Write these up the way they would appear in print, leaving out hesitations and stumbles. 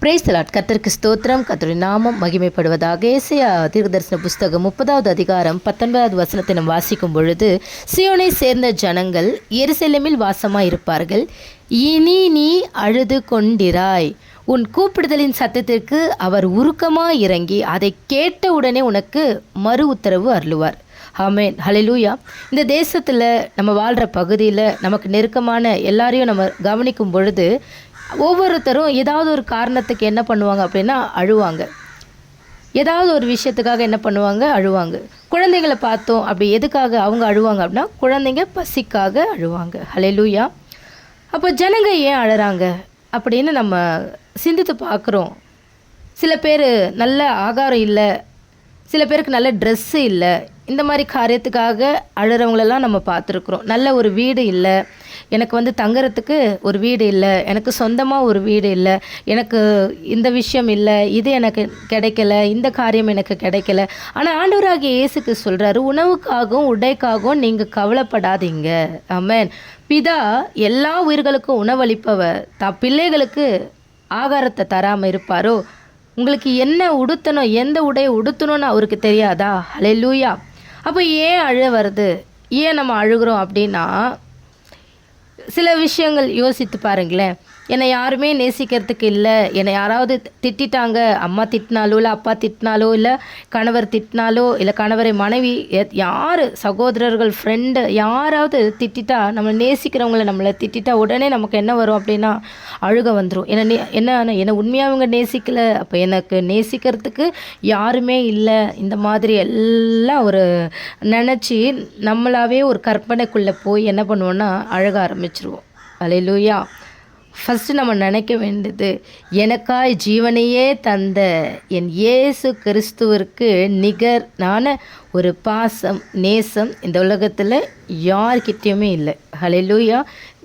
Praise the Lord. கர்த்தருக்கு ஸ்தோத்திரம். கர்த்தருடைய நாமம் மகிமைப்படுவதாக. ஏசாயா தீர்க்கதரிசன புஸ்தகம் 30வது அதிகாரம் 19வது வசனத்தை நாம் வாசிக்கும் பொழுது, சீயோனை சேர்ந்த ஜனங்கள் எருசலேமில் வாசமாய் இருப்பார்கள். இனி நீ அழுது கொண்டிராய். உன் கூப்பிடுதலின் சத்தத்திற்கு அவர் உருக்கமாய் இறங்கி அதை கேட்ட உடனே உனக்கு மறு உத்தரவு அருளுவார். ஆமென், ஹல்லேலூயா. இந்த தேசத்தில் நம்ம வாழ்கிற பகுதியில் நமக்கு நெருக்கமான எல்லாரையும் நம்ம கவனிக்கும் பொழுது ஒவ்வொருத்தரும் ஏதாவது ஒரு காரணத்துக்கு என்ன பண்ணுவாங்க அப்படின்னா அழுவாங்க. ஏதாவது ஒரு விஷயத்துக்காக என்ன பண்ணுவாங்க, அழுவாங்க. குழந்தைகளை பார்த்தோம், அப்படி எதுக்காக அவங்க அழுவாங்க அப்படின்னா குழந்தைங்க பசிக்காக அழுவாங்க. ஹல்லேலூயா. அப்போ ஜனங்க ஏன் அழுறாங்க அப்படின்னு நம்ம சிந்தித்து பார்க்குறோம். சில பேர் நல்ல ஆகாரம் இல்லை, சில பேருக்கு நல்ல ட்ரெஸ்ஸு இல்லை, இந்த மாதிரி காரியத்துக்காக அழுறவங்களெல்லாம் நம்ம பார்த்துருக்குறோம். நல்ல ஒரு வீடு இல்லை, எனக்கு தங்குறதுக்கு ஒரு வீடு இல்லை, எனக்கு சொந்தமாக ஒரு வீடு இல்லை, எனக்கு இந்த விஷயம் இல்லை, இது எனக்கு கிடைக்கல, இந்த காரியம் எனக்கு கிடைக்கல. ஆனால் ஆண்டவராகிய இயேசுக்கு சொல்கிறாரு, உணவுக்காகவும் உடைக்காகவும் நீங்கள் கவலைப்படாதீங்க. ஆமென். பிதா எல்லா உயிர்களுக்கும் உணவளிப்பவர் பிள்ளைகளுக்கு ஆகாரத்தை தராமல் இருப்பாரோ? உங்களுக்கு என்ன உடுத்தணும், எந்த உடையை உடுத்தணும்னு அவருக்கு தெரியாதா? ஹல்லேலூயா. அப்போ ஏன் அழ வருது, ஏன் நம்ம அழுகிறோம் அப்படின்னா சில விஷயங்கள் யோசித்து பாருங்களேன். என்னை யாருமே நேசிக்கிறதுக்கு இல்லை, என்னை யாராவது திட்டாங்க, அம்மா திட்டினாலோ இல்லை அப்பா திட்டினாலோ இல்லை கணவர் திட்டினாலோ இல்லை கணவரை மனைவி யார் சகோதரர்கள் ஃப்ரெண்டு யாராவது திட்டா, நம்மளை நேசிக்கிறவங்கள நம்மளை திட்டா உடனே நமக்கு என்ன வரும் அப்படின்னா அழுக வந்துடும். என்னை உண்மையாக அவங்க நேசிக்கலை, அப்போ எனக்கு நேசிக்கிறதுக்கு யாருமே இல்லை, இந்த மாதிரி எல்லாம் ஒரு நினச்சி நம்மளாவே ஒரு கற்பனைக்குள்ளே போய் என்ன பண்ணுவோன்னா அழுக ஆரம்பிச்சிருவோம். அல்லேலூயா. ஃபஸ்ட்டு நம்ம நினைக்க வேண்டியது, எனக்காய் ஜீவனையே தந்த என் இயேசு கிறிஸ்துவிற்கு நிகரான ஒரு பாசம் நேசம் இந்த உலகத்தில் யார்கிட்டையுமே இல்லை. ஹல்லேலூயா.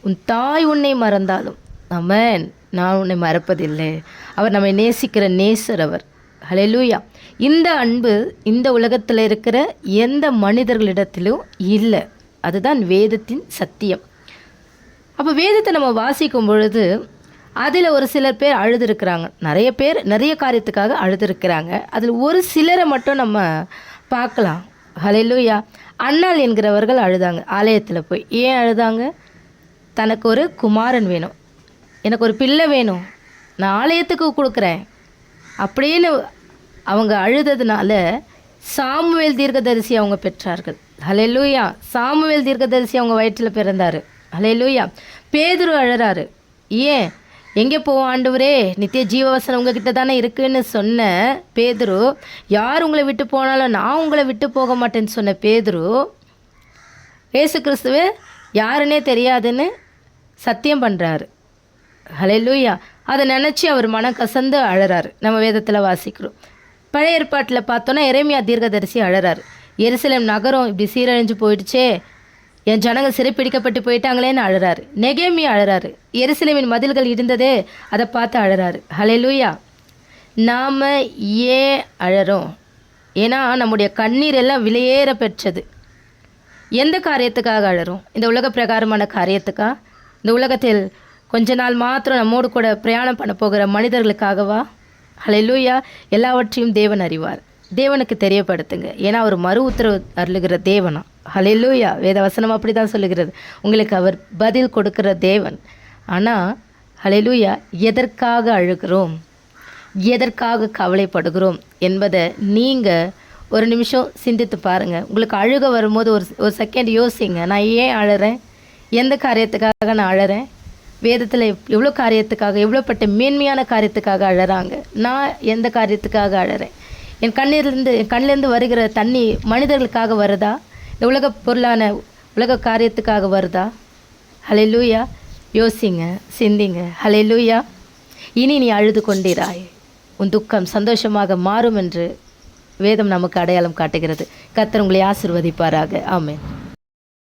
உன் தாய் உன்னை மறந்தாலும் ஆமென், நான் உன்னை மறப்பதில்லை. அவர் நம்மை நேசிக்கிற நேசர் அவர். ஹல்லேலூயா. இந்த அன்பு இந்த உலகத்தில் இருக்கிற எந்த மனிதர்களிடத்திலும் இல்லை. அதுதான் வேதத்தின் சத்தியம். அப்போ வேதத்தை நம்ம வாசிக்கும் பொழுது அதில் ஒரு சிலர் பேர் அழுதுருக்கிறாங்க, நிறைய பேர் நிறைய காரியத்துக்காக அழுதுருக்கிறாங்க. அதில் ஒரு சிலரை மட்டும் நம்ம பார்க்கலாம். ஹல்லேலூயா. அன்னாள் என்கிறவர்கள் அழுதாங்க ஆலயத்தில் போய். ஏன் அழுதாங்க? தனக்கு ஒரு குமாரன் வேணும், எனக்கு ஒரு பிள்ளை வேணும், நான் ஆலயத்துக்கு கொடுக்குறேன் அப்படின்னு அவங்க அழுததுனால சாமுவேல் தீர்க்கதரிசி அவங்க பெற்றார்கள். ஹல்லேலூயா. சாமுவேல் தீர்க்கதரிசி அவங்க வயிற்றில் பிறந்தார். ஹல்லேலூயா. பேதுரு அழறாரு. ஏன்? எங்கே போவோம் ஆண்டவரே, நித்திய ஜீவவசனம் உங்ககிட்ட தானே இருக்குன்னு சொன்ன பேதுரு, யார் உங்களை விட்டு போனாலும் நான் உங்களை விட்டு போக மாட்டேன்னு சொன்ன பேதுரு, இயேசு கிறிஸ்துவே யாருன்னே தெரியாதுன்னு சத்தியம் பண்ணுறாரு. ஹல்லேலூயா. அதை நினச்சி அவர் மனம் கசந்து அழறாரு. நம்ம வேதத்தில் வாசிக்கிறோம். பழைய ஏற்பாட்டில் பார்த்தோன்னா எரேமியா தீர்க்கதரிசி அழறாரு. எருசலேம் நகரம் இப்படி சீரழிஞ்சு போயிடுச்சே, என் ஜனங்கள் சிறைப்பிடிக்கப்பட்டு போயிட்டாங்களேன்னு அழறாரு. நெகேமியா அழறாரு. எருசலேமின் மதில்கள் இருந்ததே அதை பார்த்து அழறாரு. ஹல்லேலூயா. நாம் ஏன் அழறோம்? ஏன்னா நம்முடைய கண்ணீர் எல்லாம் விலையேற பெற்றது. எந்த காரியத்துக்காக அழறோம்? இந்த உலக பிரகாரமான காரியத்துக்கா? இந்த உலகத்தில் கொஞ்ச நாள் மாத்திரம் நம்மோடு கூட பிரயாணம் பண்ண போகிற மனிதர்களுக்காகவா? ஹல்லேலூயா. எல்லாவற்றையும் தேவன் அறிவார். தேவனுக்கு தெரியப்படுத்துங்க. ஏன்னா அவர் மறு உத்தரவு அருளுகிற தேவனா. ஹல்லேலூயா. வேதவசனம் அப்படி தான் சொல்லுகிறது. உங்களுக்கு அவர் பதில் கொடுக்கிற தேவன். ஆனால் ஹல்லேலூயா, எதற்காக அழுகிறோம், எதற்காக கவலைப்படுகிறோம் என்பதை நீங்கள் ஒரு நிமிஷம் சிந்தித்து பாருங்கள். உங்களுக்கு அழுக வரும்போது ஒரு செகண்ட் யோசிங்க, நான் ஏன் அழறேன், எந்த காரியத்துக்காக நான் அழறேன்? வேதத்தில் எவ்வளோ காரியத்துக்காக, எவ்வளோப்பட்ட மேன்மையான காரியத்துக்காக அழறாங்க. நான் எந்த காரியத்துக்காக அழறேன்? என் கண்ணிலேருந்து வருகிற தண்ணி மனிதர்களுக்காக வருதா, இந்த உலக பொருளான உலக காரியத்துக்காக வருதா? ஹல்லேலூயா. யோசிங்க, சிந்திங்க. ஹல்லேலூயா. இனி நீ அழுது கொண்டிராய், உன் துக்கம் சந்தோஷமாக மாறும் என்று வேதம் நமக்கு அடையாளம் காட்டுகிறது. கர்த்தர் உங்களை ஆசீர்வதிப்பாராக. ஆமென்.